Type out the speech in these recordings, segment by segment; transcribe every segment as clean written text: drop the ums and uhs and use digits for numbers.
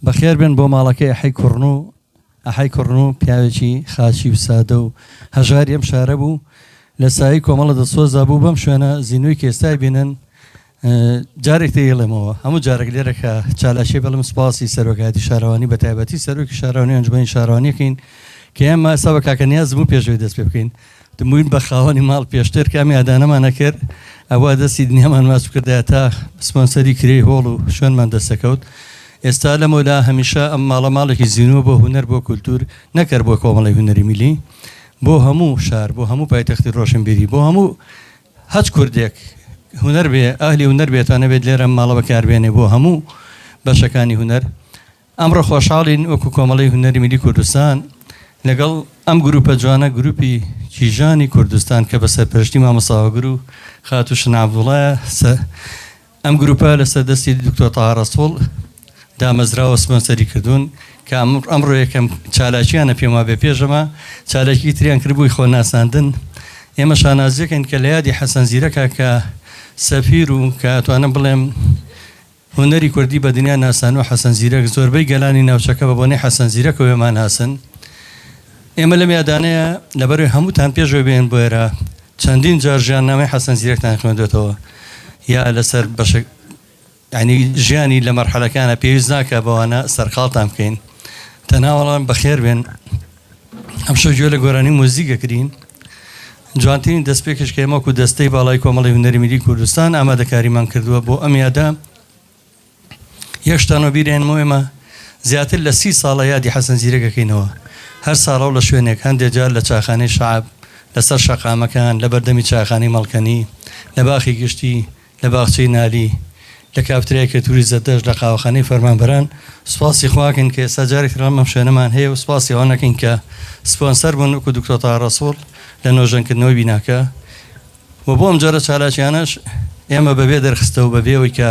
بەخێر بن بۆ ماڵەکەی ئەحەی کوڕن و پیاوێکی خاچی و سادە و هەژاری ئەم شارە بوو لە سایی کۆمەڵە دەسۆزا بوو بەم شوێنە زیینووی کێستای بینن جارێک تێڵێمەوە هەموو جارێک لێرەکە چالاشی بەڵم سپاسی سەرۆکاتی شارەوانی بە تایبەتی سەرۆکی شارەوانی ئەنجومەنی شارەوانیەکەین کە ئێمە ئێستا بە کاکە نیاز بوو پێشوەی دەست پێ بکەین دموین بە خاوەنی ماڵ پێشتر کامی ئادانەمان نەکرد ئەوە دەستی دنیامان ماچ کردایە تا سپۆنسەری کرێی هۆڵ و شوێنمان دەستەکەوت ئێستا لەمەولا هەمیشە ئەم ماڵێکی زیینوە بۆ هونەر بۆ کولتور نەکرد بۆ کۆمەڵی هونەری میلی بۆ هەموو شار بۆ هەموو پایتەختی ڕۆشنبیری بۆ هەموو هەچ کوردێک هونەر بێ ئاهلی هونەر بێتوانە بێت لێرە ماڵە بەکاربێنێ بۆ هەموو بەشەکانی هونەر ئەمڕۆ خۆشحاڵین وەکو کۆمەڵی هونەری میلی کوردستان لەگەڵ ئەم گروپە جوانە گروپی کیژانی کوردستان کە بە سەرپەرشتی مامۆستاوەگر و خاتوشن عەبدوڵایە ئەم گروپە لەسەر دەستی دکتۆر تاها ڕەسوڵ دامەزراوە سپۆنسەری کردوون کە ئەمڕۆ یەکەم چالاکییانە پێما بێ پێشەمە چالاکی تریان کردبووی خۆ ناساندن ئێمە شانازیەکەین کە لە یادی حەسەن زیرەکە کە سەفیر و کە ئەتوانم بڵێم هونەری کوردی بە دنیا ناسان و حەسەن زیرەک زۆربەی گەلانی ناوچەکە بە بۆنەی حەسەن زیرەک و وێمان هاسن ئێمە لەم یادانەیە لەبەروی هەمووتان پێشەوە بێن بۆ ئێرە چەندین جار ژیاننامەی حەسەن زیرەکتان خوێندوێتەوە یا لەسەر بەشێک ینی ژیانی لە مەرحەلەکانە پێویست ناکە بەوانە سەرقاڵتان بکەین تەناوەڵان بەخێر بێن ئەم شەو گوێ لە گۆرانی مۆزیکەکرین جوانترین دەستپێکش کە ئێمە وەکو دەستەی باڵای کۆمەڵی هونەری میلی کوردستان ئامادەکاریمان کردووە بۆ ئەم یادە یەکشتانەوە بیرێنمەوە ئێمە زیاتر لە 30 ساڵە یادی حەسەن زیرەکەکەینەوە هەر ساڵە و لە شوێنێک هەندێک جار لە چاخانەی شەعب لەسەر شەقامەکان لە بەردەمی چاخانەی مەڵکەنی لە باخی گشتی لە باخچەی نالی لە کافترەیەکە توری زەردەش لە قاوەخانەی فەرمانبەران سوپاسی خواکەین کە ئێستا جارێک ڕەمەم شوێنەمان هەیە و سوپاسی ئەوە نەکەین کە سپۆنسەر بوون وەکو دکتۆر تاها ڕەسوڵ لە نۆژەنکردنەوەی بیناکە و بۆ ئەم جۆرە چالاکیانەش ئێمە بەبێ دەرخستە و بەبێەوەی کە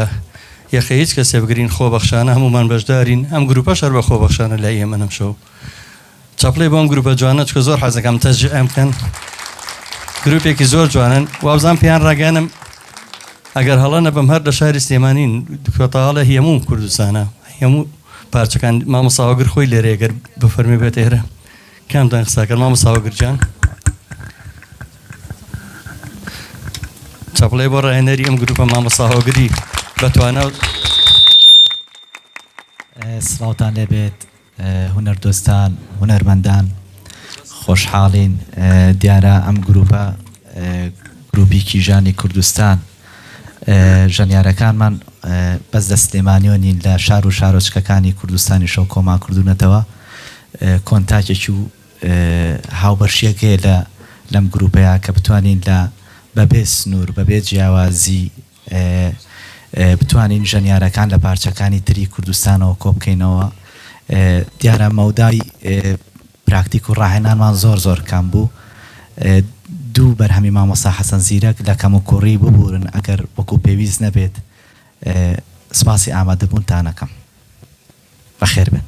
یەخە هیچ کەسێ بگرین خۆبەخشانە هەمومان بەشدارین ئەم گروپە شەر بە خۆبەخشانە لای ئێمە نەمشەو چاپڵێ بۆ ئەم گروپە جوانە چکە زۆر حەزەکەم تەشجیع بکەن گروپێکی زۆر جوانن وابزان پێیان ڕاگەانم ئەگەر هەڵە نەبم هەر لە شاری سلێمانین دکتۆر تاها هەموو کوردستانە هەموو پارچەکان مامۆستاوەگر خۆی لێرە ئەگەر بفەرمی بێت ئێرە کامتان قساکەن مامۆستاوەگر جان چاپڵێ بۆ ڕاهێنەری ئەم گروپە مامۆستاوەگری بەتوانە سڵاوتان لێبێت هونەردۆستان هونەرمەندان خۆشحاڵین دیارە ئەم گروپە گروپی کیژانی کوردستان ژەنیارەکانمان بەس لە سلێمانیۆ نین لە شار و شارۆچکەکانی کوردستانی شەو کۆما کردوونەتەوە کۆنتاکێکی و هاوبەشیەکەیە لەم گروپەیە کە بتوانین لە بەبێ سنوور بەبێ جیاوازی بتوانین ژەنیارەکان لە پارچەکانی تری کوردستانەوە کۆ بکەینەوە دیارە مەودای پراکتیک و ڕاهێنانمان زۆر کام بوو دوو بەرهەمی مامۆستا حەسەن زیرەک لە کەم و کوڕی ببورن ئەگەر وەکو پێویست نەبێت سپاسی ئامادەبوونتان ئەەکەم بەخێر بن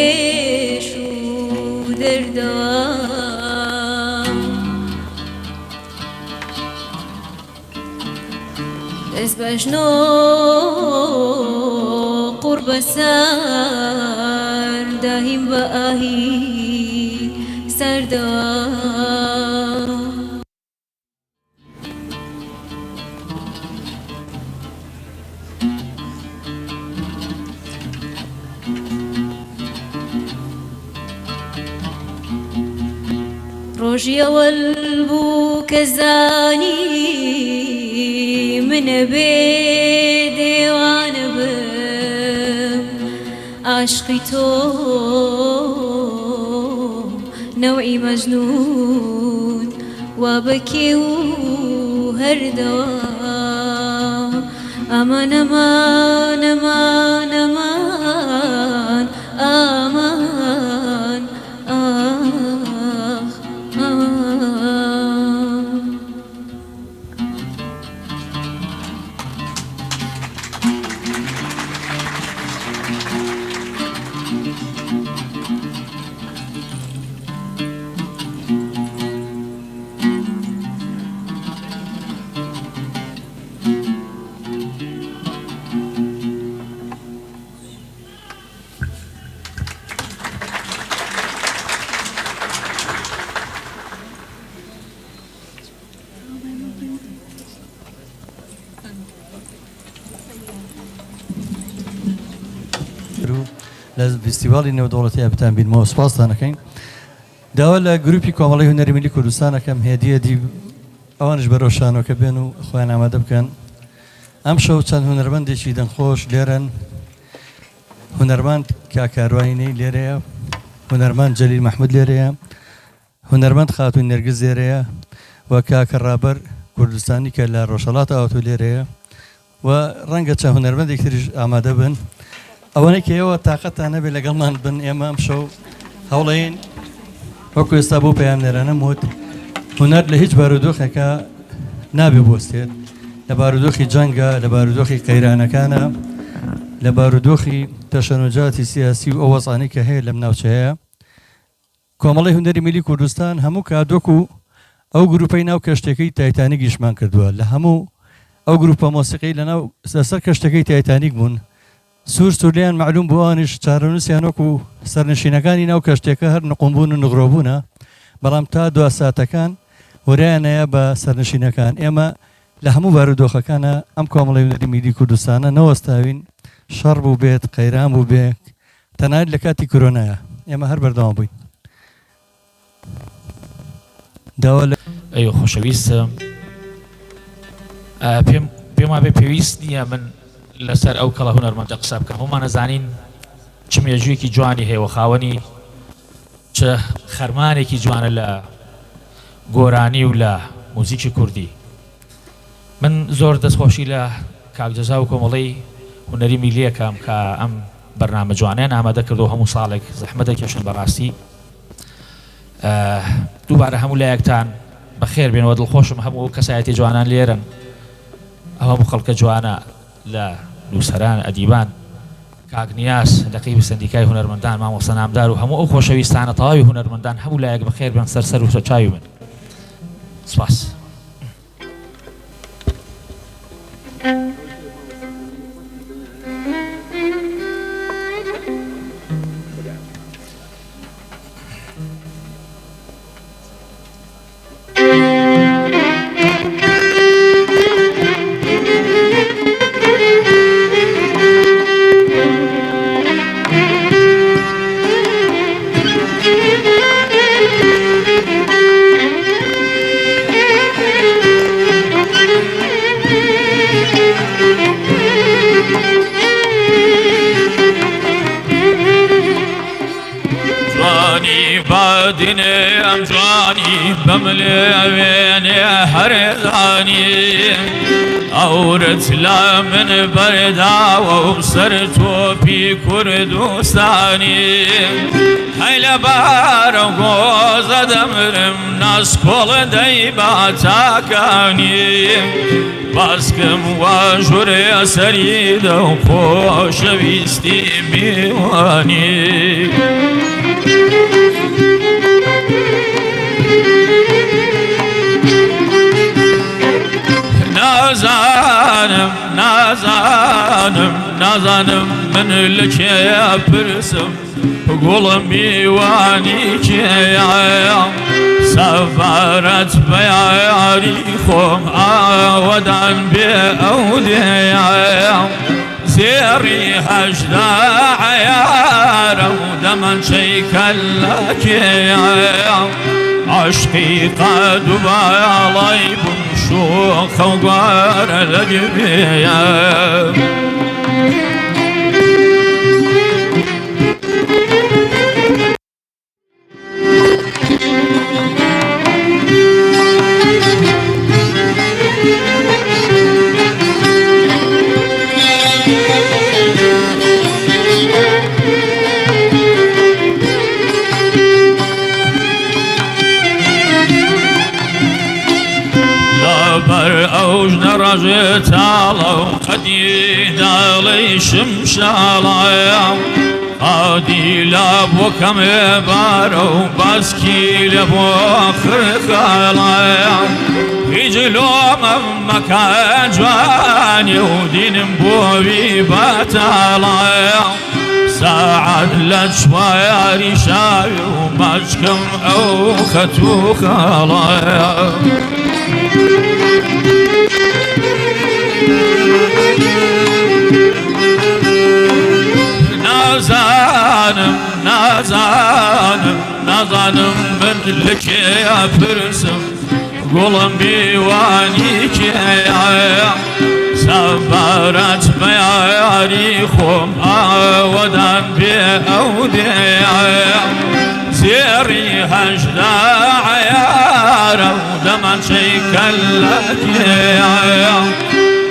پێش و دەردەوە دەست بەژنۆ قوربە سەر داهیم بە ئاهی سەردەوە ڕۆژی ئەوەل بوو کە زانی منە بێ دێوانە بم عاشقی تۆ نەوعی مەجنون وا بەکێ و هەردەوە ئەمان ئەمان ئەمان ئەمان ئامان ئاخ ئامان لە فیستیڤاڵی نێودەوڵەتی بتان بینمەوە سوپاستان دەکەین داوا لە گروپی کۆمەڵی هونەری میلی کوردستانەکەم هێدیەدی ئەوانش بەرەوشانەوە بێن و خۆیان ئامادە بکەن ئەم شەو چەند هونەرمەندێکی دەنگخۆش لێرەن هونەرمەند کاکاروانینەی لێرەیە هونەرمەند جەلیل مەحموود لێرەیە هونەرمەند خاتوون نێرگز لێرەیە و کاکە ڕابەر کوردستانی کە لە ڕۆژهەڵاتە ئاوتۆ لێرەیە و ڕەنگە چەند هونەرمەندێک تریش ئامادە بن ئەوەنەی کە ئێوە تااقەتان نەبێت لەگەڵمان بن ئێمە ئەم شەو هەوڵەیەن وەکو ئێستا بۆ پەیامنێرانە وت هونەر لە هیچ بارودۆخێکە نابێ بۆستێت لە بارودۆخی جەنگە لە بارودۆخی قەیرانەکانە لە بارودۆخی تەشەنوجاتی سیاسی و ئەو وەزعانەی کە هەیە لەم ناوچەیە کۆمەڵی هونەری میلی کوردستان هەموو کادۆک و ئەو گروپەی ناو کەشتەکەی تایتانیکیشمان کردووە لە هەموو ئەو گروپە مۆسیقی لەناو سەر کەشتەکەی تایتانیک بوون سوور سوورلیان معلوم بووانش چارەنووسیان وەکو سەرنشینەکانی ناو کەشتێکە هەر نقمبوون و نغڕۆبوونە بەڵام تا دو ساتەکان وەرایانەیە بە سەرنشینەکان ئێمە لە هەموو بارودۆخەکانە ئەم کۆمەڵی هونەری میلی کوردستانە نەوەستاوین شەڕ بوو بێت قەیران بوو بێت تەنانەت لە کاتی کۆرۆنایە ئێمە هەر بەردەوام بووین داوا لە ئەیوە خۆشەویستم پێم وابێ پێویست نییە من لەسەر ئەو کەڵە هونەرمەندە قسە بکەم هەمومان نەزانین چ مێژوویەکی جوانی هەیە و خاوەنی چ خەرمانێکی جوانە لە گۆرانی و لە موزیکی کوردی من زۆر دەستخۆشی لە کاکجەزا و کۆمەڵی هونەری میلیەکەم کە ئەم بەرنامە جوانیان ئامادە کردو هەموو ساڵێک زەحمەتە کێشن بەڕاستی دووبارە هەموو لایەکتان بەخێر بێنەوە دڵخۆشم هەموو کەسایەتی جوانان لێرن ئەو هەموو خەڵکە جوانە لە نووسەران ئەدیبان کاکنیاس لەقیب سندیکای هونەرمەندان مامۆستا نامدار و هەموو ئەو خۆشەویستانە تەواوی هونەرمەندان هەموو لایەک بەخێر بێن سەر و چاوی من سپاس دینێ ئەم جوانی بەملێ وێنێ هەرێزانی ئەورت لە من بەرداوە و سەر تۆپی کوردستانی هەی لەبارە گۆزە دەمرم ناسکۆڵ دەی باتاکانی باسکم و جوری سرید و خوشویستی میوانی نازانم من لکی پرسم گوڵم میوانی کێیە سەفارەت بە یاری خۆم ئاوەدان بێ ئەو دێیە زێڕی هەژدا عەیارە و دەمەنچەی کەللەکێیە عاشقی قەد و باڵای بووم شۆخە و گوارە لە گوێیە ئەوژ نەڕەژێ تاڵە و قەدی داڵی شمشاڵایە ئادی لا بۆ کەمێ بارە و باسکی لە بۆ خرخاڵایە هیچ لۆمەم مەکە جوانی و دینم بۆوی بەتاڵایە ساعات لە چوایاری شاوی و ماچکەم ئەو خەت و خاڵایە نازانم من لکێیە پرسم گوڵم میوانی کێیە سەفارەت بە یاری خۆم ئاوەدان بێ ئەو دێیە زێڕی هەژدا عەیارە و دەمەنچەی کەللەکێیە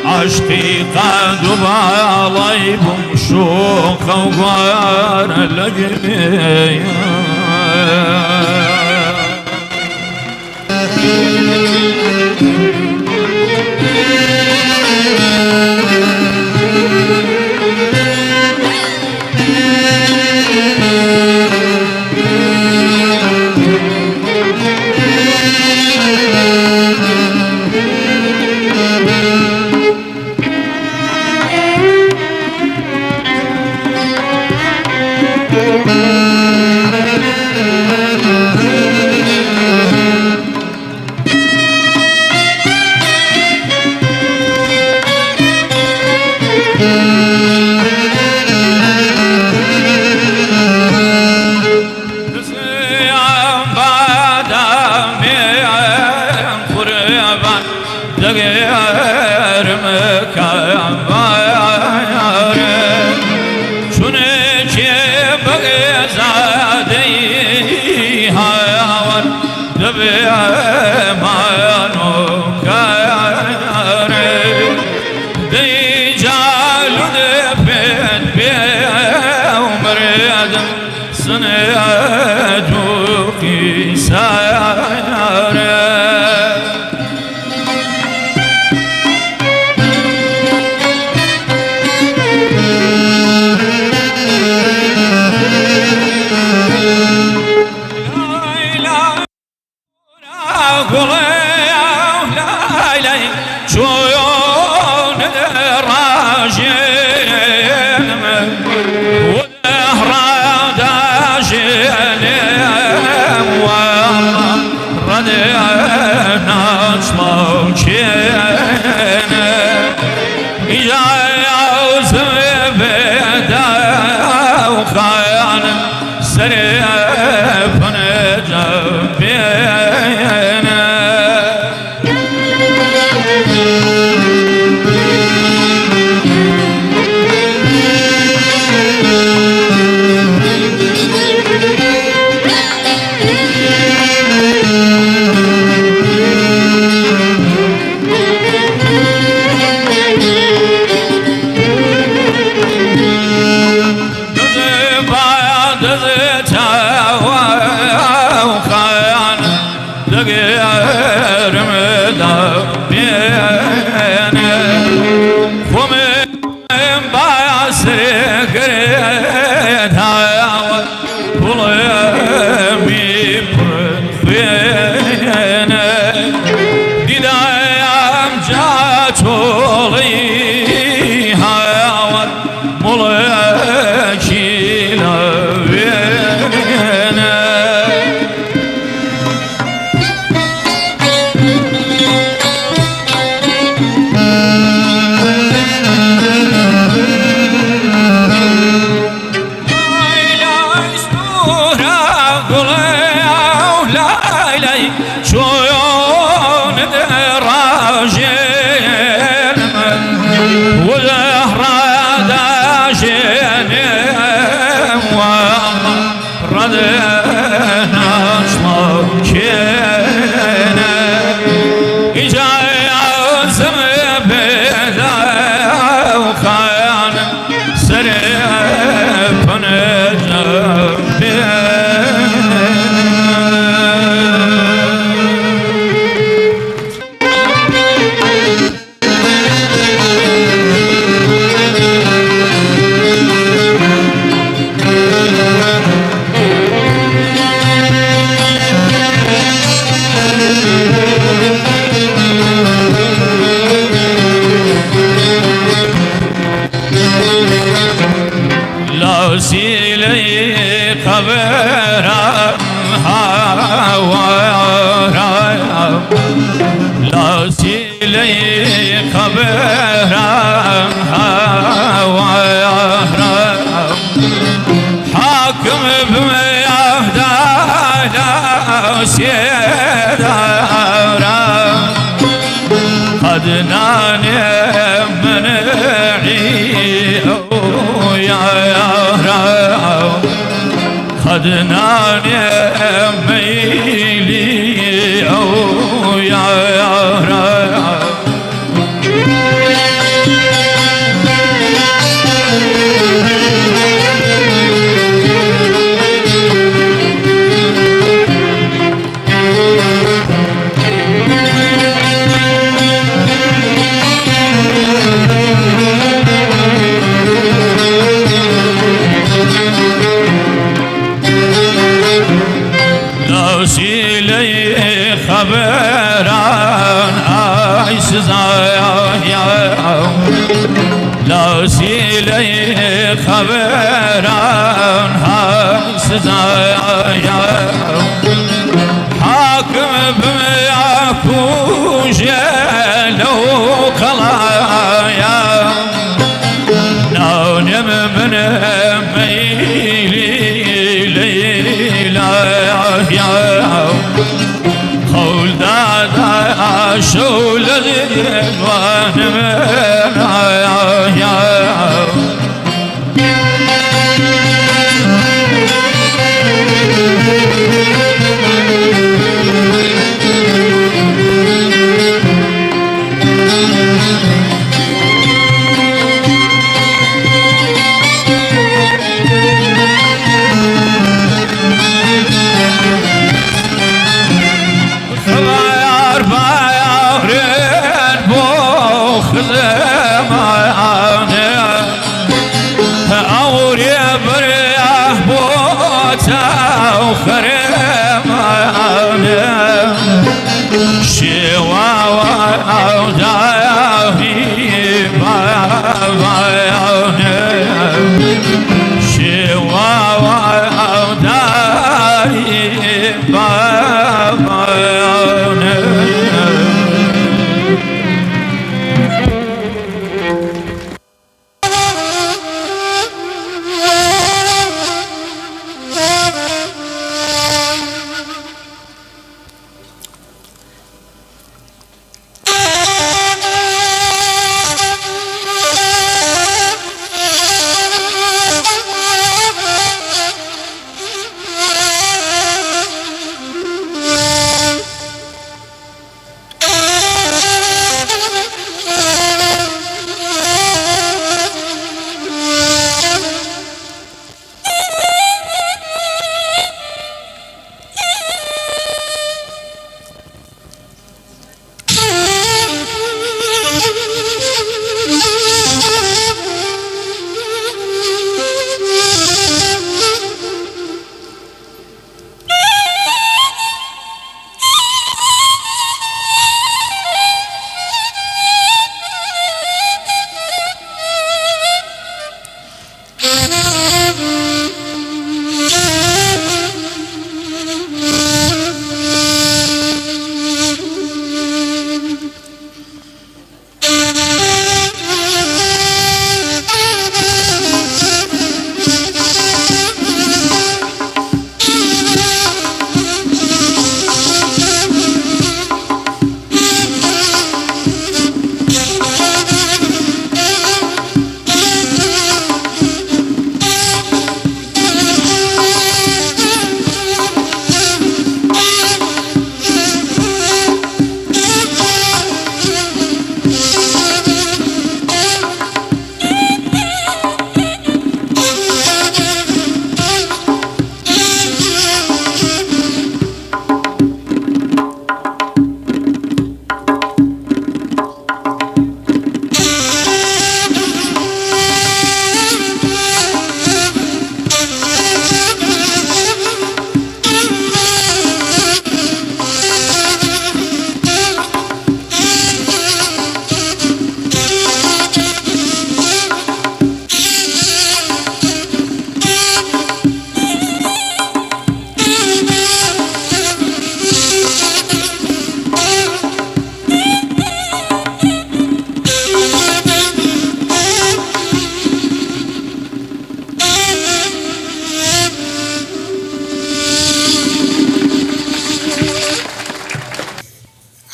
عاشقی قەد و باڵای بووم شۆخە و گوارە لە گوێیە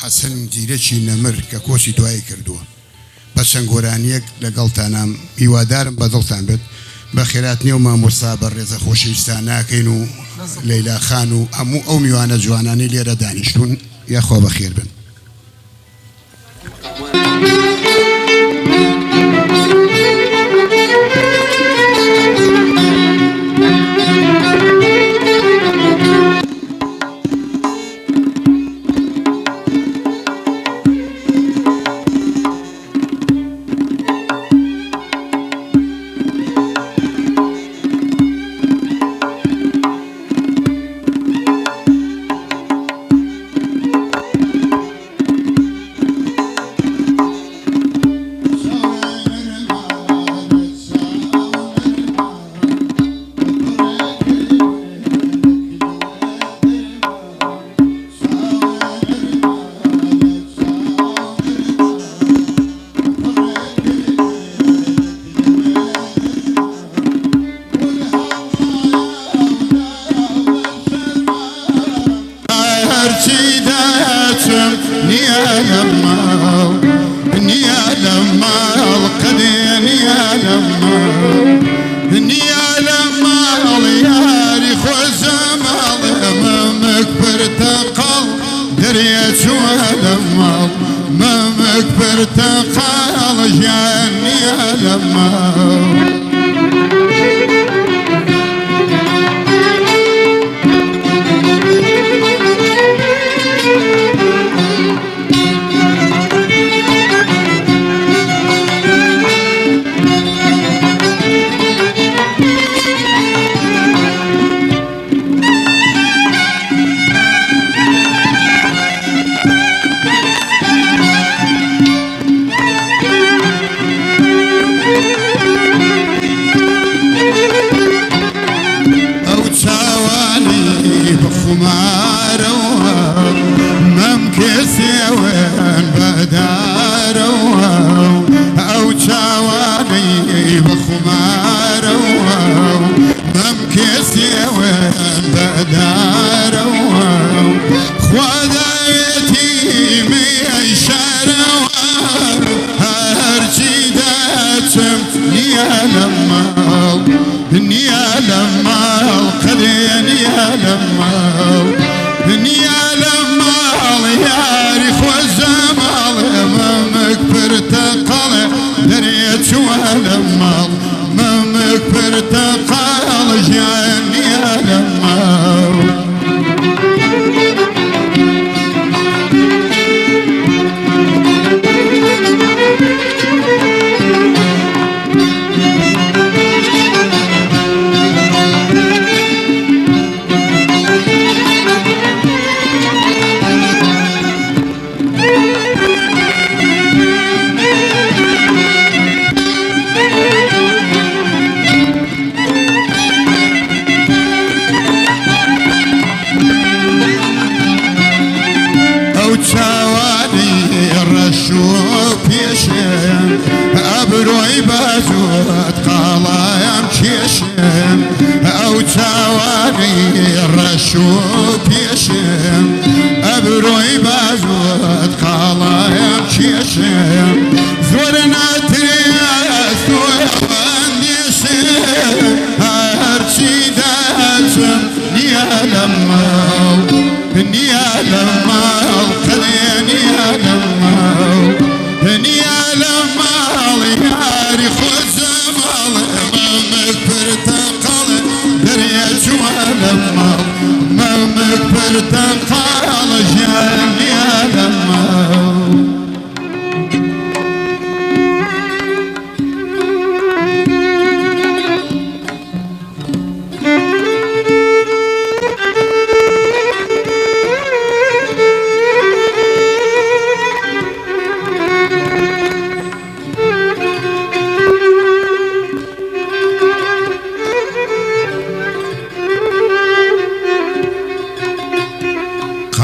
حەسەن زیرەکی نەمر کە کۆچی دوایی کردووە بە چەند گۆرانیەک لەگەڵتانام هیوادارم بەدڵتان بێت بە خێراتنی و مامۆستا بە ڕێزە خۆشەویستان ناکەین و لەیلا خان و هەموو ئەو میوانە جوانانی لێرە دانیشتون یاخوا بەخێر بن.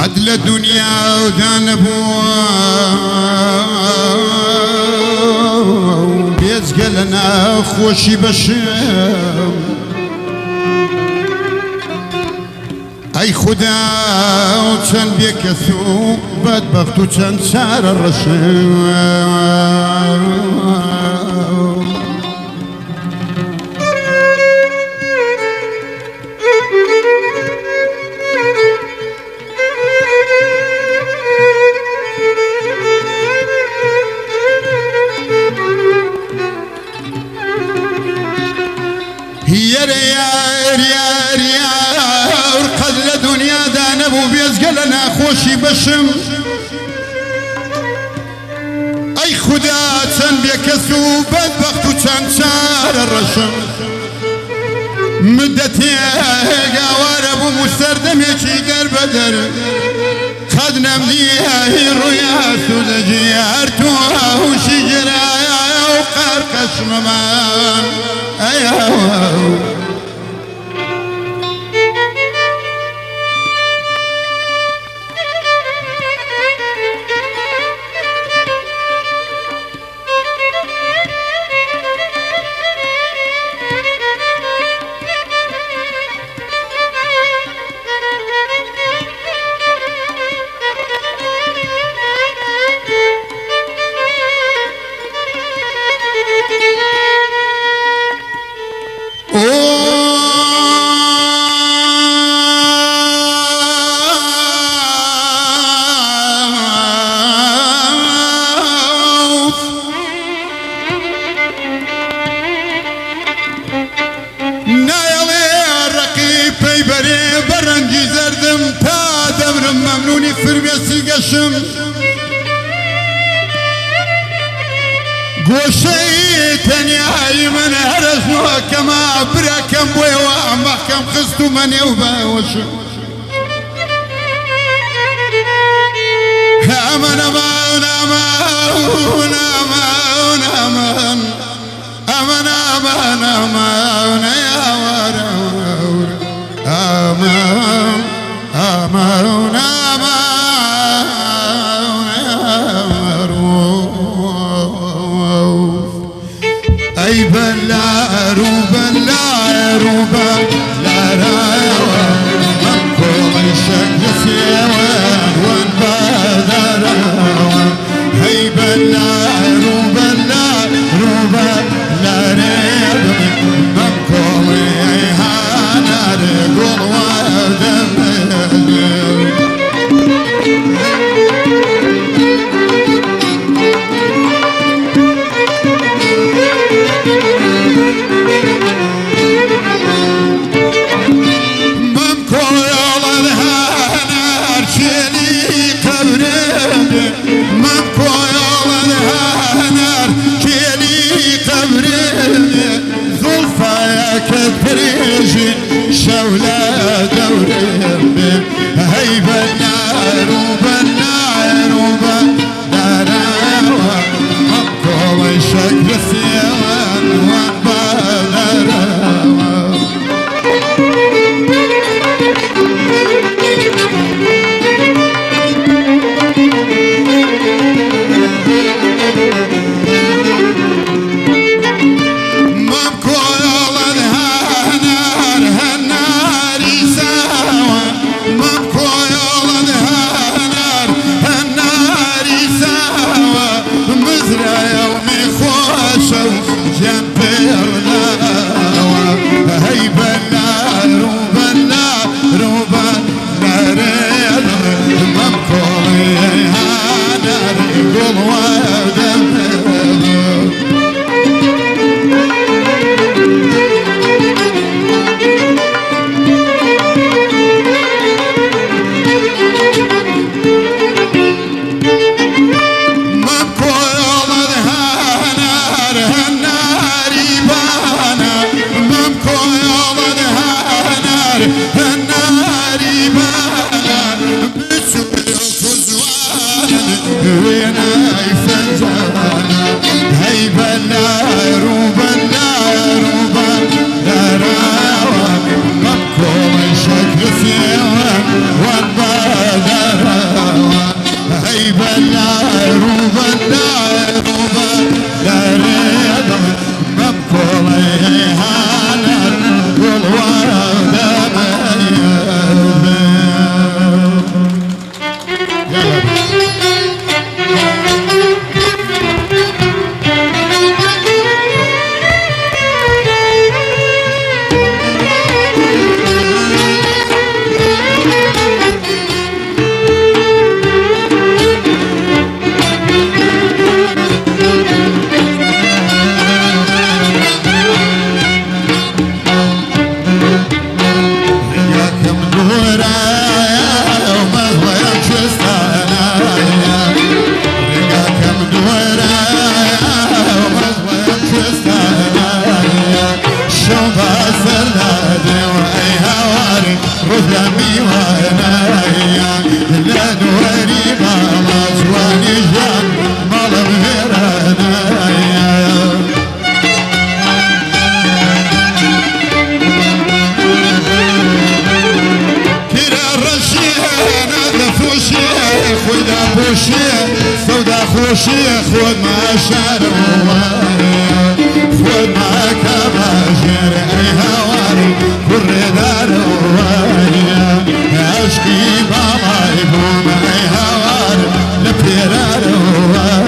قد لدنيا ودان بيزقلنا خوشي بشم ئەی خوددا و چەند بێکەس و بەدبەخت و چەند چارە ڕەشم يا قد لدنيا دانبو بيزقلنا خوشي بشم اي خدا چن بيكسو بدبخت چن شار الرشم مدتي قوار ابو مستردمي چي در بدر قد نمدي رويا سودجي ارتوها وشجرا وقارقش ممان ايوه قوشي تنياي من هرسنوها كما براكم ويوا محكم خستو من يوبا وشو أمن أمان أمان أمان أمان أمان أمان أمان يا ورور أمان أمان أي بلا روبا لا روبا لا رايوا من كل شكل سيوان وانبادر أي بلا روبا لا روبا لا ريبا من كل يهانا رقل ودم شولة دوري هيبة ناروبة ناروبة ناراوة مقوم شكل سيوان وانبالاراوة والورد ما رزمي وعنايا لا نوري بالا جواني جان مال بغيرانايا كرا الرشيه نظف وشيه خدا بوشيه سودا خوشيه خود ما شاروايا خود ما كباشر اي هواري كل داروايا عشقي بابا يبوم اي هواري لبيراروايا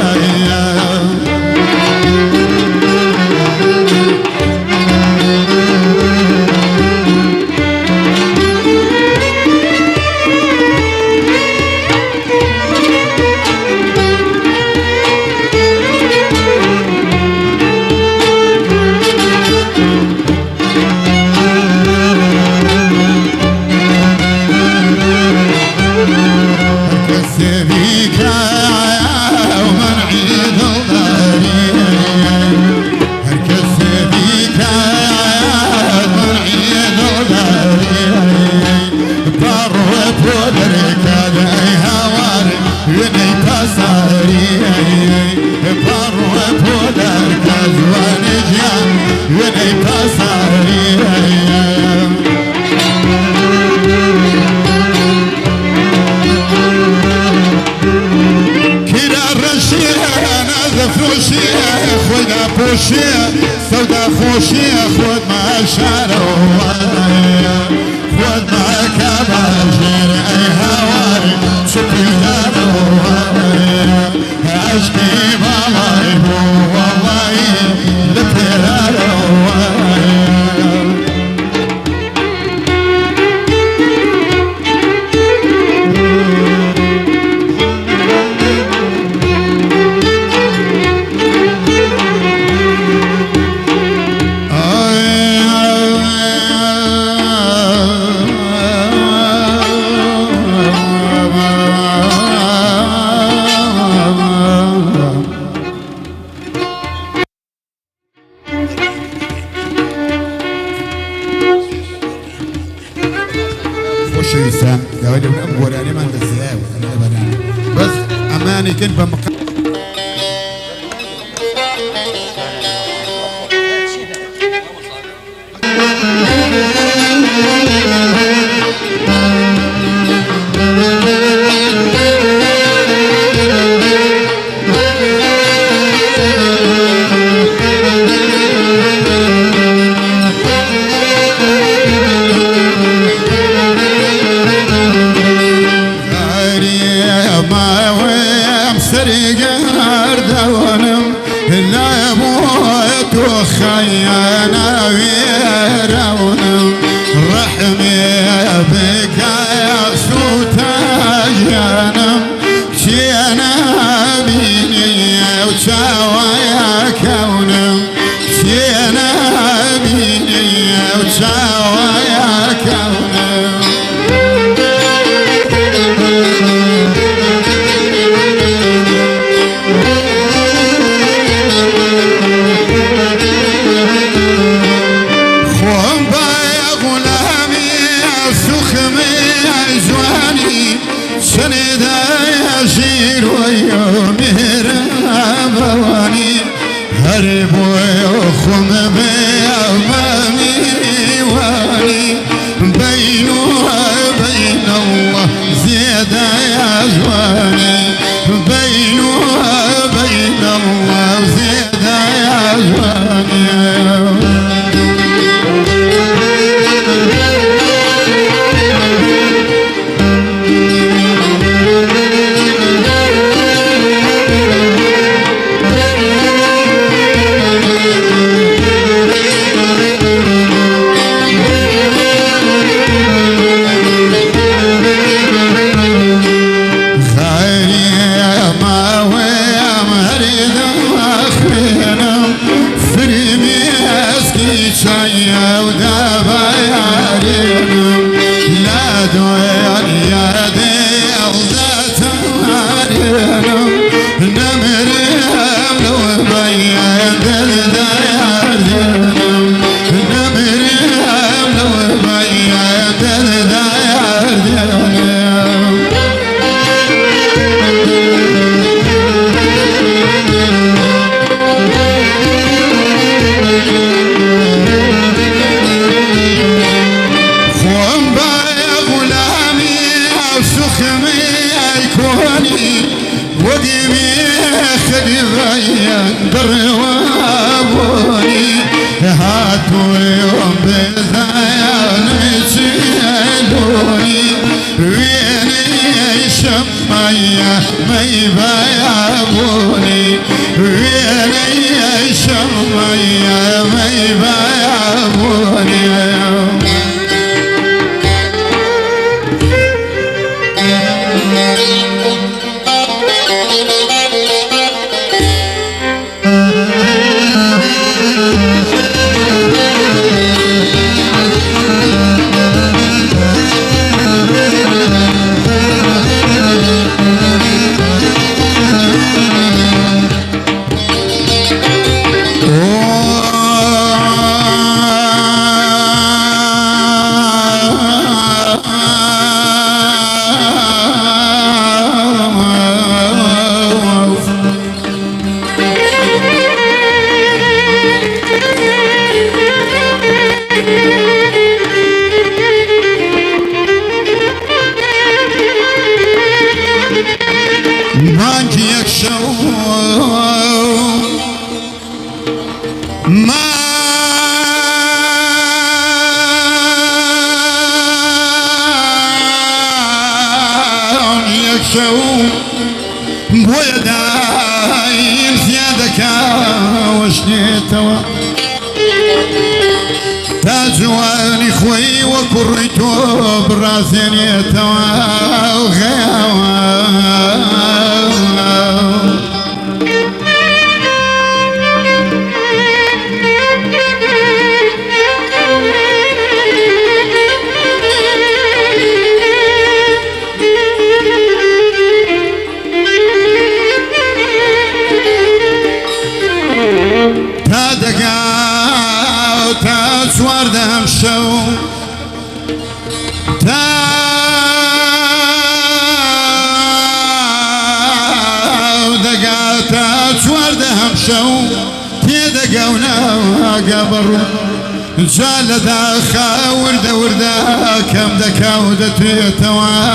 سودا خوشي خود ما شاروايا خود ما كباشر اي هواري شكري داروايا عشقي بابا يبو والله لبيراروايا شيسان داودي من أبو راني ما نسياه أنا بدأنا بس أماني كنت بمقام خيانا ويرونم رحمي بك يا صوت جانم شينا بيني وشاويا كونم شينا بيني وشاويا كونم هرب ويخم بأمامي واني بين وبين الله زيد يا زواني بين وبين الله زيد يا زواني خمي يكوني وديمي خليفيا قربوني هاتوا يوم بزياني شيلوني ويني شمية ما يبيعوني ويني شمية ما يبيعوني بويا دايم زيادك وشنيتوا تاجواني خوي وكريتو براسيني توا وغيوا سوار دهم شو دقاتا سوار دهم شو تيدقونا قبر جال داخا ورده ورده كم دكا ودتي توا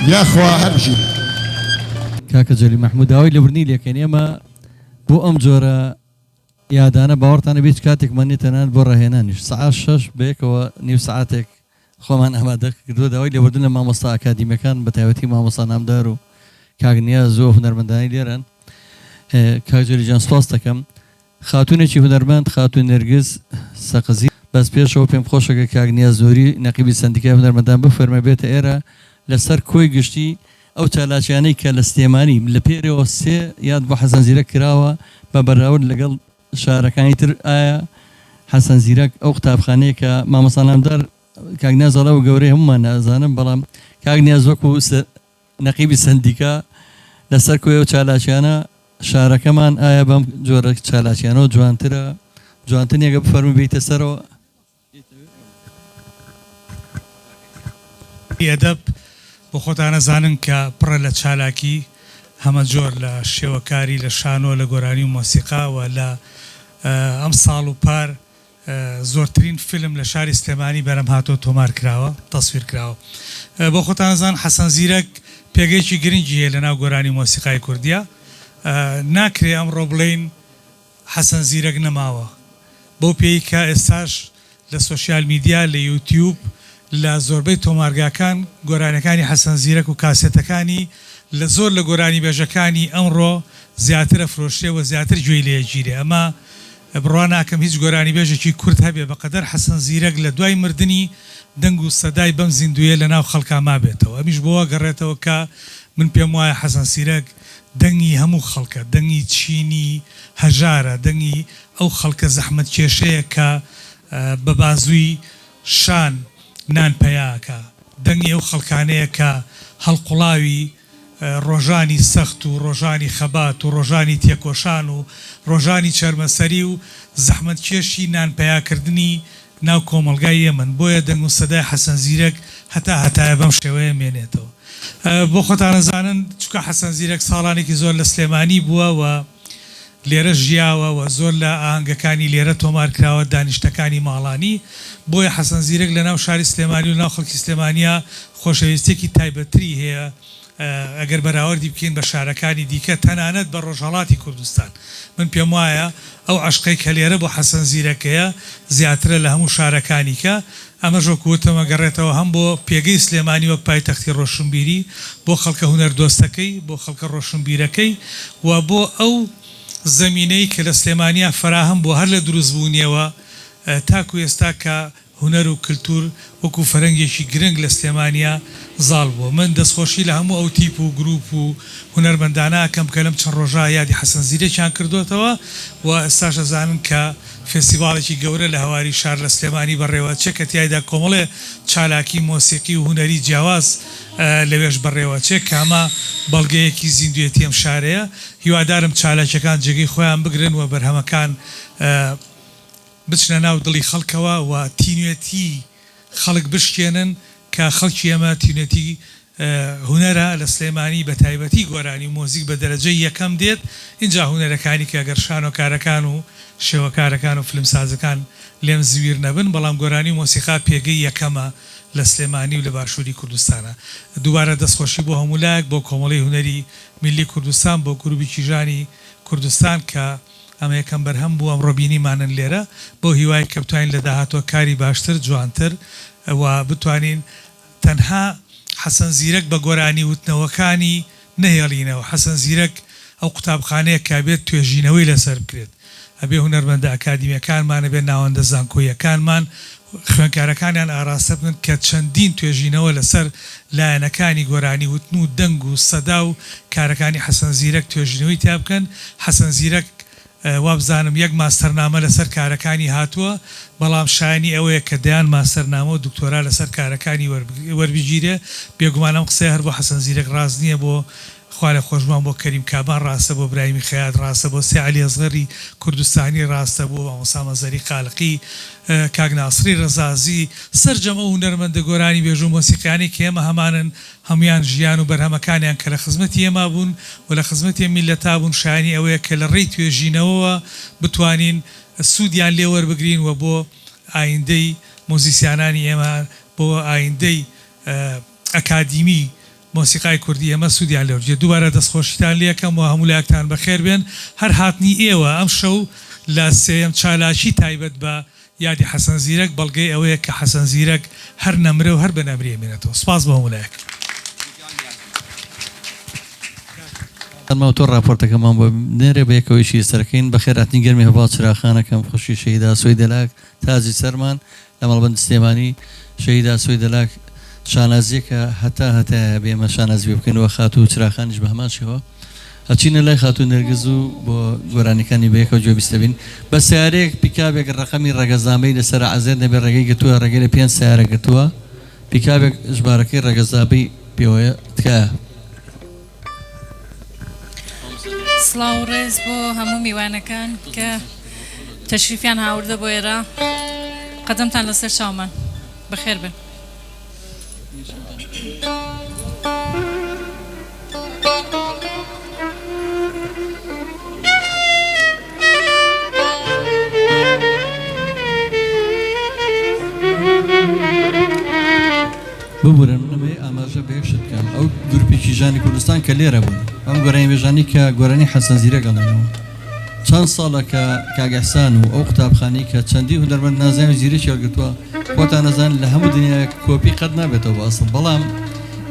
يا اخوة هرجي كاكا جلي محمود هاوي لبرني لكن يما بو ام جورا یادانە باوەڕتانە بێت کاتێک مەنێتەنان بۆ ڕاهێنانیش سعات 6 بێکەوە نیو سعاتێک خۆمان ئامادە کردووە داوای لێبوردن لە مامۆستا ئاکادیمیەکان بە تایبەتی مامۆستا نامدار و کاگنیا زۆر هونەرمەندانی لێرن کاک جۆری جان سپاس دەکەم خاتونێکی هونەرمەند خاتون نێرگز سەقزی بەس پێشەوە پێم خۆشەکە کاگنیا زۆری نەقیبی سندیکای هونەرمەندان بفەرمە بێتە ئێرە لەسەر کۆی گشتی ئەو چالاکیانەی کە لە سلێمانی لە پێرەوە سێ یاد بۆ حەسەن زیرەک کراوە بە بەراورد لەگەڵ شارەکانی تر ئایا حەسەن زیرەک ئەو قوتابخانەیە کە مامۆستا نامدار کاگنیا زەڵا و گەورەی هەمومان نازانم بەڵام کاگنیا وەکو نەقیبی سندیکا لەسەر کۆی ئەو چالاکیانە شارەکەمان ئایا بەم جۆرە چالاکیانەوە جوانترە جوانترێکە بفەرموو بیتە سەرەوە ئەدەب بۆ خۆتان نەزانن کە پڕە لە چالاکی هەمە جۆر لە شێوەکاری لە شانۆ لە گۆرانی و مۆسیقاوە لە ئەم ساڵ و پار زۆرترین فیلم لە شاری سلێمانی بەرەم هاتۆ تۆمار کراوە تەسویر کراوە بۆ خۆتان نەزان حەسەن زیرەک پێگەیەکی گرنگی هەیە لە ناو گۆرانی مۆسیقای کوردیە ناکرێ ئەمڕۆ بڵێین حەسەن زیرەک نەماوە بۆ پێی کە ئێستاش لە سۆشیال میدیا لە یوتیوب لە زۆربەی تۆمارگاکان گۆرانەکانی حەسەن زیرەک و کاسێتەکانی لە زۆر لە گۆرانی بێژەکانی ئەمڕۆ زیاترە فرۆشتێ و زیاتر گوێی لێگیرێ ئەمە بڕوا ناکەم هیچ گۆرانی بێژێکی کورد هەبێ بەقەدەر حەسەن زیرەک لە دوای مردنی دەنگ و سەدای بەم زیندویە لە ناو خەڵکا مابێتەوە ئەمیش بۆوە گەڕێتەوە کە من پێم وایە حەسەن زیرەک دەنگی هەموو خەڵکە دەنگی چینی هەژارە دەنگی ئەو خەڵکە زەحمەت کێشەیە کە بە بازووی شان نان پەیاکە دەنگی ئەو خەڵکانەیە کە هەڵقوڵاوی ڕۆژانی سەخت و ڕۆژانی خەبات و ڕۆژانی تێکۆشان و ڕۆژانی چەرمەسەری و زەحمەت کێشی نان پەیاکردنی ناو کۆمەلگای ئێمن بۆیە دەنگ و سەدای حەسەن زیرەک هەتایە بەم شێوەیە مێنێتەوە بۆ خۆتان نەزانن چونکە حەسەن زیرەک ساڵانێکی زۆر لە سلێمانی بووە و لێرە ژیاوە و زۆر لە ئاهەنگەکانی لێرە تۆمار کراوە دانیشتەکانی ماڵانی بۆیە حەسەن زیرەک لە ناو شاری سلێمانی و ناو خەڵکی سلێمانیا خۆشەویستێکی تایبەتری هەیە ئەگەر بەراوردی بکەین بە شارەکانی دیکە تەنانەت بە ڕۆژهەڵاتی کوردستان من پێم وایە ئەو عشقەی کە لێرە بۆ حەسەن زیرەکەیە زیاترە لە هەموو شارەکانیکە ئەمە ژۆکوتەمە گەڕێتەوە هەم بۆ پێگەی سلێمانی وەک پایتەختی ڕۆشنبیری بۆ خەڵکە هونەردۆستەکەی بۆ خەڵکە ڕۆشنبیرەکەی و بۆ ئەو زەمینەی کە لە سلێمانیا فراهم بۆ هەر لە دروستبوونیەوە تاکو ئێستا کە هونەر و کللتور وەکو فەرەنگێکی گرنگ لە سلێمانیا زاڵ بووە من دەستخۆشی لە هەموو ئەو تیپ و گروپ و هونەرمەندانە کەم کە لەم چەند ڕۆژە یادی حەسەن زیرەکیان کردوێتەوە و ئێستاش ئەزانن کە فێستیڤاڵێکی گەورە لە هەواری شار لە سلێمانی بەڕێوەچێ کە تیایدا کۆمەڵێ چالاکی مۆسیقی و هونەری جیاواز لەوێش بەڕێوەچێ کامە بەڵگەیەکی زیندوێتی ئەم شارەیە هیوادارم چالاکیەکان جێگەی خۆیان بگرن و بەرهەمەکان بچنە ناو دڵی خەڵکەوە و تینوێتی خەڵک بشکێنن کە خەڵکی ئەمە تینوێتی هونەرە لە سلێمانی بە تایبەتی گۆرانی مۆزیک بە دەرەجەی یەکەم دێت اینجا هونەرەکانی کە ئەگەر شانۆکارەکان و شێوەکارەکان و فلمسازەکان لێم زویر نەبن بەڵام گۆرانی مۆسیقا پێگەی یەکەمە لە سلێمانی و لە باشووری کوردستانە دووبارە دەستخۆشی بۆ هەمولایەک بۆ کۆمەڵی هونەری میلی کوردستان بۆ گروپی کیژانی کوردستان کە ئەمە یەکەم بەرهەم بوو ئەم ڕۆبینیمانن لێرە بۆ هیوای کە بتوانین لە داهاتوە کاری باشتر جوانتر و بتوانین تەنها حەسەن زیرەک بە گۆرانی وتنەوەکانی نەهێڵینەوە حەسەن زیرەک ئەو قوتابخانەیە کابێت توێژینەوەی لەسەر بکرێت ئەبێ هونەرمەندە ئەکادیمیەکانمان ئەبێ ناوەندە زانکۆیەکانمان خوێنکارەکانیان ئاراستە بن کە چەندین توێژینەوە لەسەر لایەنەکانی گۆرانی وتن و دەنگ و سەدا و کارەکانی حەسەن زیرەک توێژینەوەی تا بکەن حەسەن زیرەک وابزانم یەک ماستەرنامە لەسەر کارەکانی هاتووە بەڵام شایانی ئەوەیە کە دەیان ماستەرنامە و دکتۆرا لەسەر کارەکانی وەربگیرێ بێگومانم قسەی هەر بۆ حەسەن زیرەک ڕاست نییە بۆ خوارە خۆشمان بۆ کەریم کابان ڕاستە بۆ برایمی خەیات ڕاستە بۆ سێ عەلی ئەزغەری کوردستانی ڕاستە بۆ مامۆستا مەزەری خالقی کاک ناسری ڕەزازی سەرجەمە و هونەرمەندە گۆرانی بێژوو مۆسیقیانی کە ئێمە هەمانن هەمویان ژیان و بەرهەمەکانیان کە لە خزمەتی ئێمە بوون و لە خزمەتی میلەتا بوون شایانی ئەوەیە کە لە ڕێی توێژینەوەوە بتوانین سوودیان لێ وەربگرین و بۆ ئایندەی مۆزیسیانانی ئێمە بۆ ئایندەی ئەکادیمی مۆسیقای کوردی ئەمە سوودیان لێوەرجێت دووبارە دەستخۆشیتان لێ یەکەم و هەموو لایەکتان بەخێر بێن هەر هاتنی ئێوە ئەم شەو لە سێەم چالاکی تایبەت بە یادی حەسەن زیرەک بەڵگەی ئەوەیە کە حەسەن زیرەک هەر نەمرە و هەر بە نەمرێ مێنێتەوە سپاس بە هەموو لایەک ما تۆ راپۆرتەکەمان بۆ نێرە بە یەکەوەیشی سەرکەین بەخێراتنی گەرمی هەواڵ چراخانەکەم خۆشی شەهیدا سۆی دەلاک تاجی سەرمان لە مەڵبەند سلێمانی شەهیدا سۆی دەلاک شانازیەکە هەتا بێمە شانازی بکەنەوە خاتو و چراخانیش بە هەمان شێوە ئەچینە لای خاتو نێرگز و بۆ گۆرانەکانی بەیەکەوە جۆبیستە بین بە سیارەیەک پیکابێک ڕقەمی ڕەگەزامەی لەسەر عەزێر نەبێ ڕێگەی گەتووە ڕێگەی لە 5 سیارە گەتووە پیکابێک ژمارەکەی ڕەگەزابەی پێوەیە تکایە سڵاو و ڕێز بۆ هەموو میوانەکان کە تەشریفیان هاوردە بۆ ئێرە قەدەمتان لەسەر چاومان بەخێر بن ببورن نمەی ئاماژە بە یەکشت بکەن ئەو گروپێکی ژانی کوردستان کە لێرە بوون ئەم گۆرانی بێژانی کە گۆرانی حەسەن زیرە گەڵێنەوە چەند ساڵە کە کاگەحسان و ئەو قوتابخانەی کە چەندی هونەرمەند نازانانی زیرەی هەڵگرتووە خۆتان نەزان لە هەموو دنیا کۆپی قەت نابێتەوە بە ئەسڵ بەڵام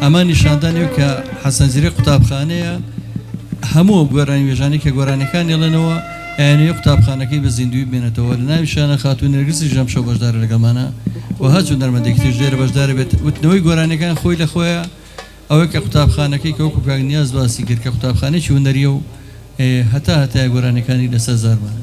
ئەمە نیشاندانێ کە حەسەن زیرە قوتابخانەیە هەموو گۆرانی بێژانی کە گۆرانەکان ێڵێنەوە ئەیانەیە قوتابخانەکەی بە زیندوی بێنێتەوە لە ناوی شانە خاتوو نێرگسی ژەم شەو بەشدارە لەگەڵمانە و هەچ هونەرمەندێکی تر ژێرە بەشدارە بێت وتنەوەی گۆرانەکان خۆی لە خۆیە ئەوەی کە قوتابخانەکەی کە وەکو کاک نیاز باسی کرد کە قوتابخانەیەکی هونەریە و هەتا گۆرانەکانی لەسەر زارمانە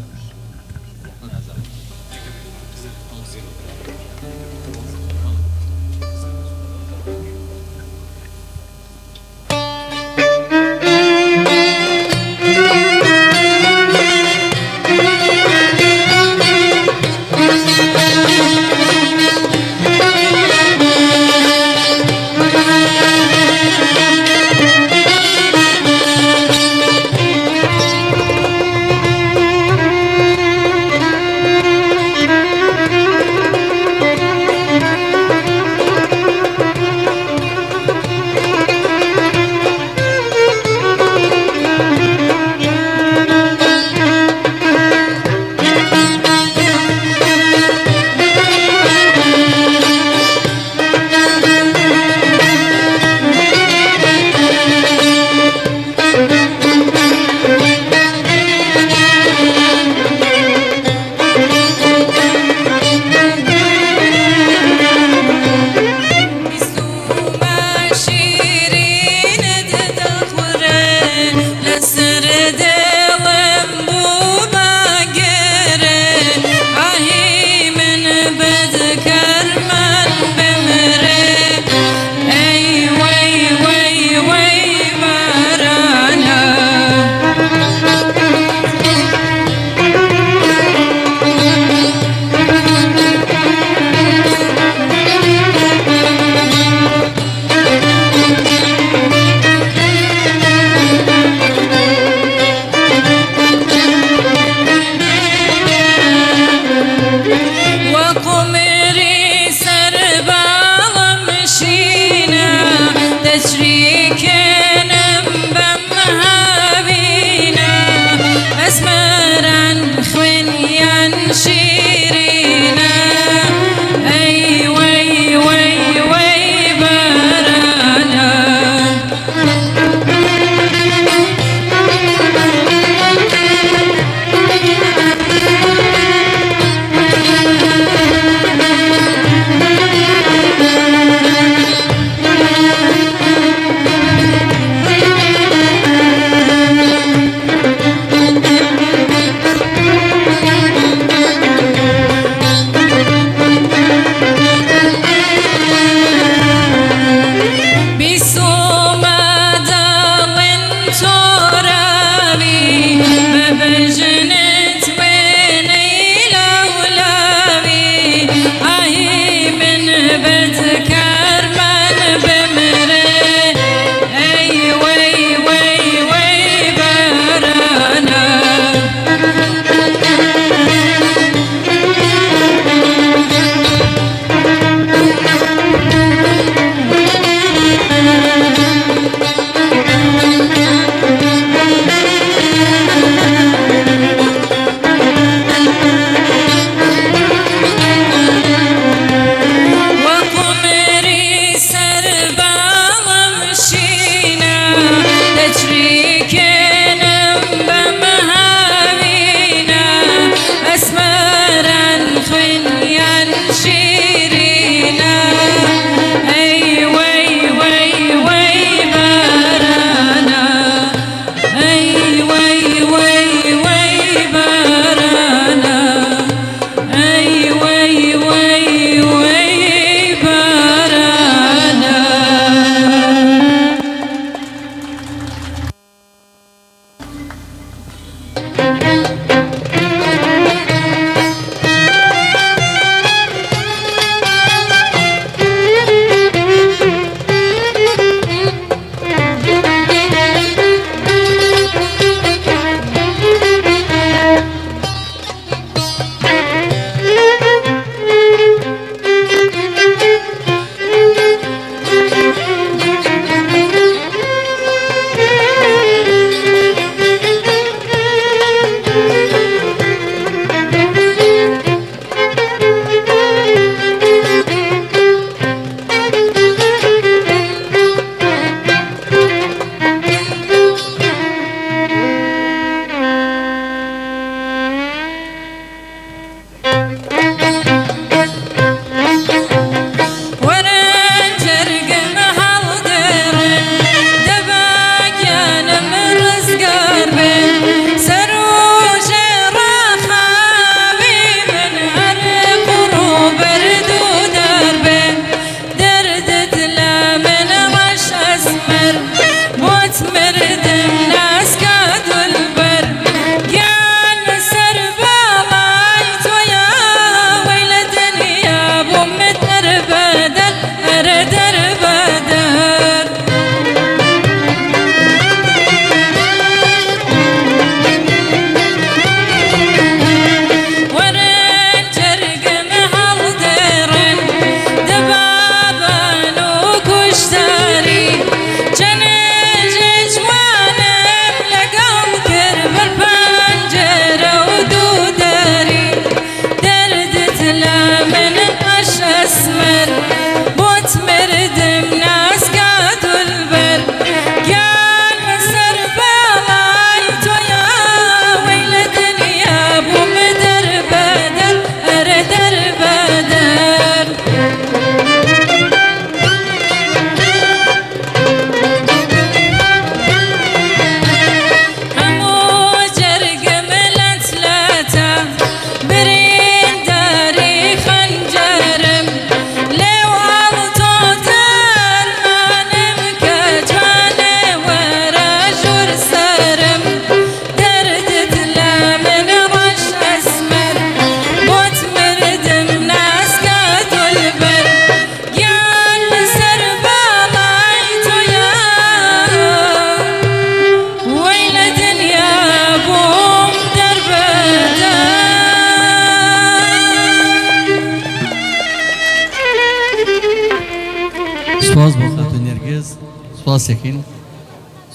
سپاسێکین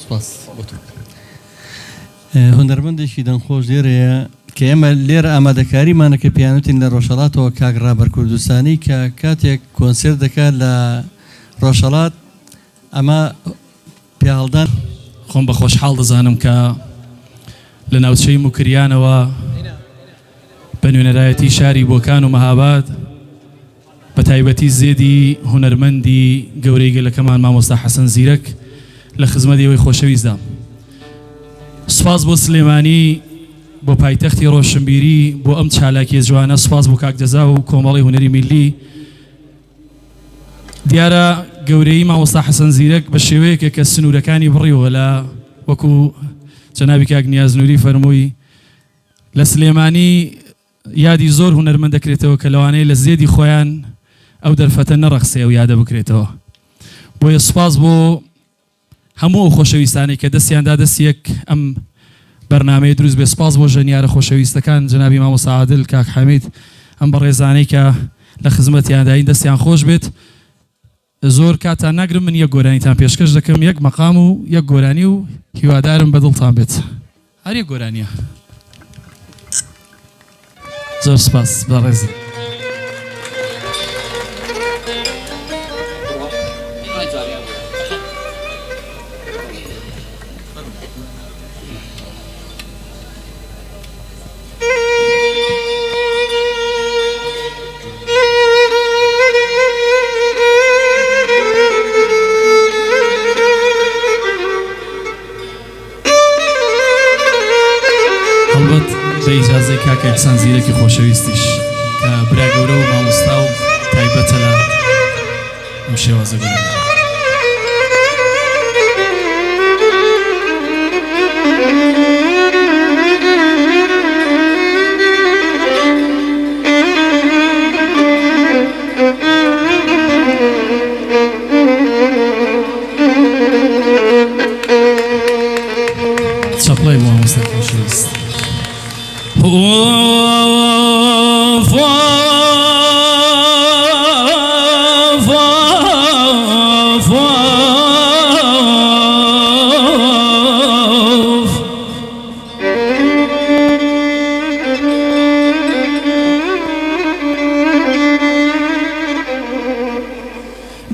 سپاس بۆ تۆ هونەرمەندێکی دەنگخۆش لێرەیە کە ئێمە لێرە ئامادەکاریمانە کە پیانوتین لە ڕۆژهەڵاتەوە کاک ڕابەر کوردستانی کە کاتێک کۆنسێر دەکات لە ڕۆژهەڵات ئەمە پیاڵدان خۆم بە خۆشحاڵ دەزانم کە لە ناوچەی موکریانەوە بە نوێنەرایەتی شاری بۆکان و مەهاباد بە تایبەتی زێدی هونەرمەندی گەورەی گەلەکەمان مامۆستا حەسەن زیرەک لە خزمەتی ئەوەی خۆشەویستدا سوپاس بۆ سلێمانی بۆ پایتەختی ڕۆشنبیری بۆ ئەم چالاکیە جوانە سوپاس بۆ کاک دەزا و کۆمەڵی هونەری میلی دیارە گەورەی مامۆستا حەسەن زیرەک بە شێوەیەکە کە سنوورەکانی بڕیەوە لە وەکو جەنابی کاک نیازنووری فەرمووی لە سلێمانی یادی زۆر هونەرمەند دەکرێتەوە کە لەوانەیە لە زێدی خۆیان ئەو دەرفەتە نەڕەخسێ و یادە بکرێتەوە بۆیە سوپاس بۆ هەموو خۆشەویستانی کە دەستیاندا دەستیەک ئەم بەرنامەیە دروست بێ سپاس بۆ ژەنیارە خۆشەویستەکان جەنابی مامۆستا عادل کاک حەمید ئەم بەڕێزانەی کە لە خزمەتیانداین دەستیان خۆش بێت زۆر کاتان ناگرم من یەک گۆرانیتان پێشکەش دەکەم یەک مەقام و یەک گۆرانی و هیوادارم بەدڵتان بێت هەر یەک گۆرانیە زۆر سپاس بەڕێز بەئیجازەی کاکە حەسەن زیرەکی خۆشەویستیش کە برا گەورە و مامۆستا و تایبەتە لە ئەم شێوازە گەورە چەپڵای بۆ مامۆستا خۆشەویست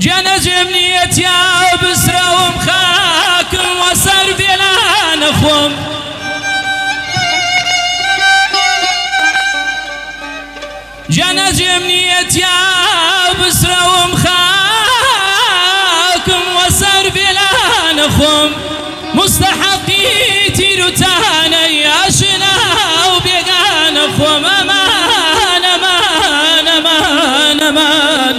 جەنەجێم نیەتیا بسراوم خاکم وەسەر بێلانە خۆم جەنەجێم نیەتیا بسراوم خاکم وەسەر بێلانە خۆم مستحەقی تیرروتانەی ئاشنا و بێگانە خۆم ئەمان ئەمان ئەمان ئەمان ئیمان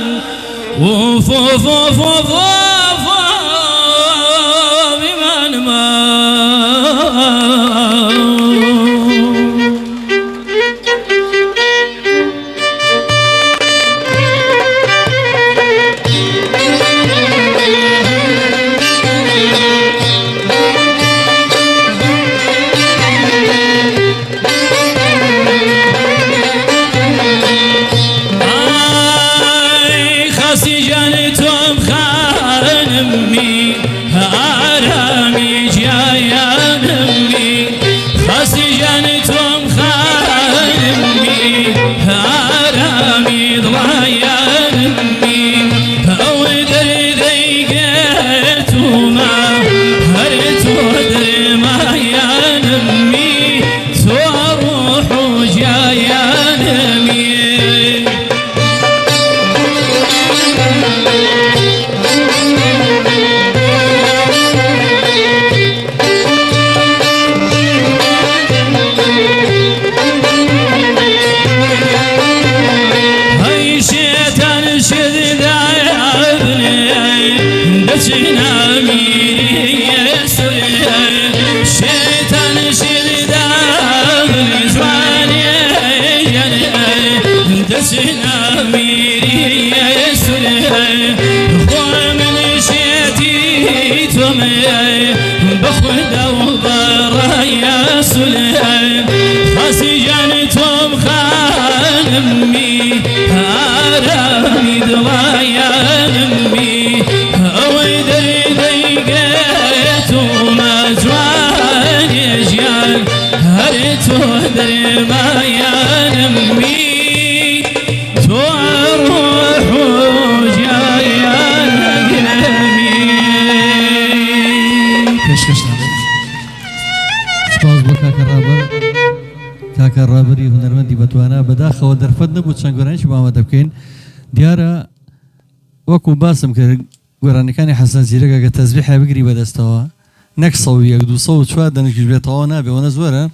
بخدا وبرايا سليم خاسي جانتهم خانمي هارامي دوايا نمي اوي دري ديقا تو درمايان مي تو روح وجايان قلمي سپاس بۆ کاکە ڕابەر کاکە ڕابەری هونەرمەندی بەتوانە بەداخەوە دەرفەت نەبوو چەند گۆرانیش بۆ ئامادە بکەین دیارە وەکو باسم کرد گۆرانەکانی حەسەن زیرەک ئەگە تەزبیحە بگری بەدەستەوە نەک 100 دەنگش بێتەوە نابێەوە زۆرە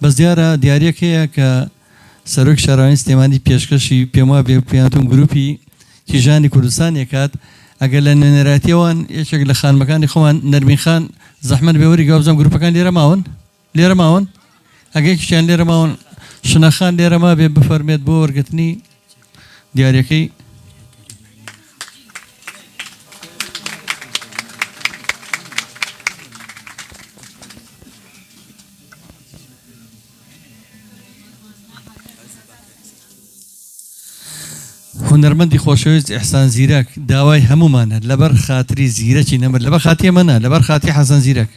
بەس دیارە دیارەک هەیە کە سەرۆک شارەوانی سلێمانی پێشکەشی پێم وایە بێ پێیانتون گروپی کیژانی کوردستان یەکات ئەگەر لە نوێنەراتیەوەن یەکێک لە خانمەکانی خۆمان نەرمین خان زەحمەت بێوەری گاوزەم گروپەکان لێرە ماون ئەگەیکیان لێرە ماون شنەخان لێرە ما بێ بفەرمێت بۆ وەرگرتنی دیارەکەی هونەرمەندی خۆشەویست ئیحسان زیرەک داوای هەمومانە لەبەر خاتری زیرەکی نەمر لەبەر خاتی منە لەبەر خاتی حەسەن زیرەک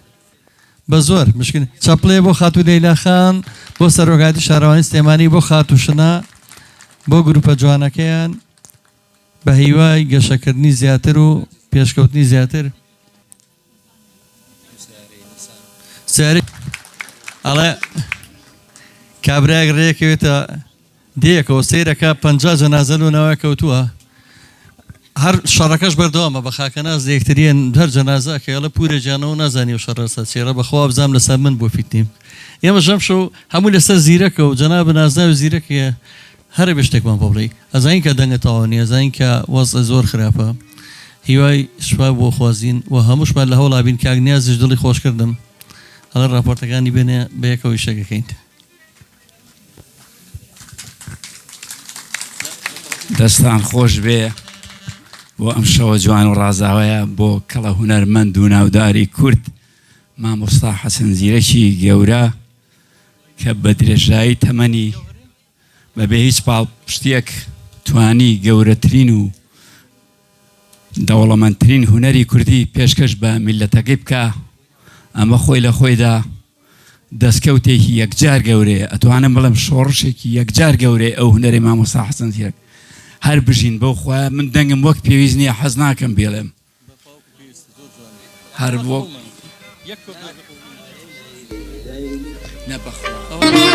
بە زۆر مشکل چەپڵێ بۆ خاتو لەیلا خان بۆ سەرۆکاتی شارەوانی سلێمانی بۆ خاتوشنا بۆ گروپە جوانەکەیان بە هیوای گەشەکردنی زیاتر و پێشکەوتنی زیاتر ساری ئەڵێ کابراەک ڕێکەوێتە دەیەکەوە سیرەکە 50 جەنازە لەناوای کەوتووە هەر شەڕەکەش بەردەوامە بە خاکەناز یەکتریان هەر جەنازە کەڵە پورە جانەوە نازانی و شەڕەسە چێرە بەخوا بزانام لەسەر من بۆ فیتنیم ئێمە ژەم شەو هەموو لەسەر زیرەکە و جەناب نازناوی زیرەکە هەرە بێ شتێکمان بۆ بڵێ ئەزانین کە دەنگەتەواوە ئەزانین کە وەزە زۆر خراپە هیوای شفا بۆ خوازین و هەمووشمان لە هەوڵا بین کاک نیازش دڵی خۆش کردم هەڵە راپۆرتەکانی بێنێ بە یەکەوەی شەکەکەین دەستان خۆش بێ بۆ ئەم شەوە جوان و ڕازاوەیە بۆ کەڵە هونەرمەند و ناوداری کورد مامۆستا حەسەن زیرەکی گەورە کە بە درێژایی تەمەنی بەبێ هیچ پاڵپشتێک توانی گەورەترین و دەوڵەمەندترین هونەری کوردی پێشکەش بە میلەتەکەی بکە ئەمە خۆی لە خۆیدا دەستکەوتێکی یەکجار گەورەیە ئەتوانم بڵم شۆڕشێکی یەکجار گەورەیە ئەو هونەری مامۆستا حەسەن زیرەک هەر بژین بەو خۆیان من دەنگم وەک پێویست نییە حەز ناکەم بێڵێم هەر بۆ نەبەخوا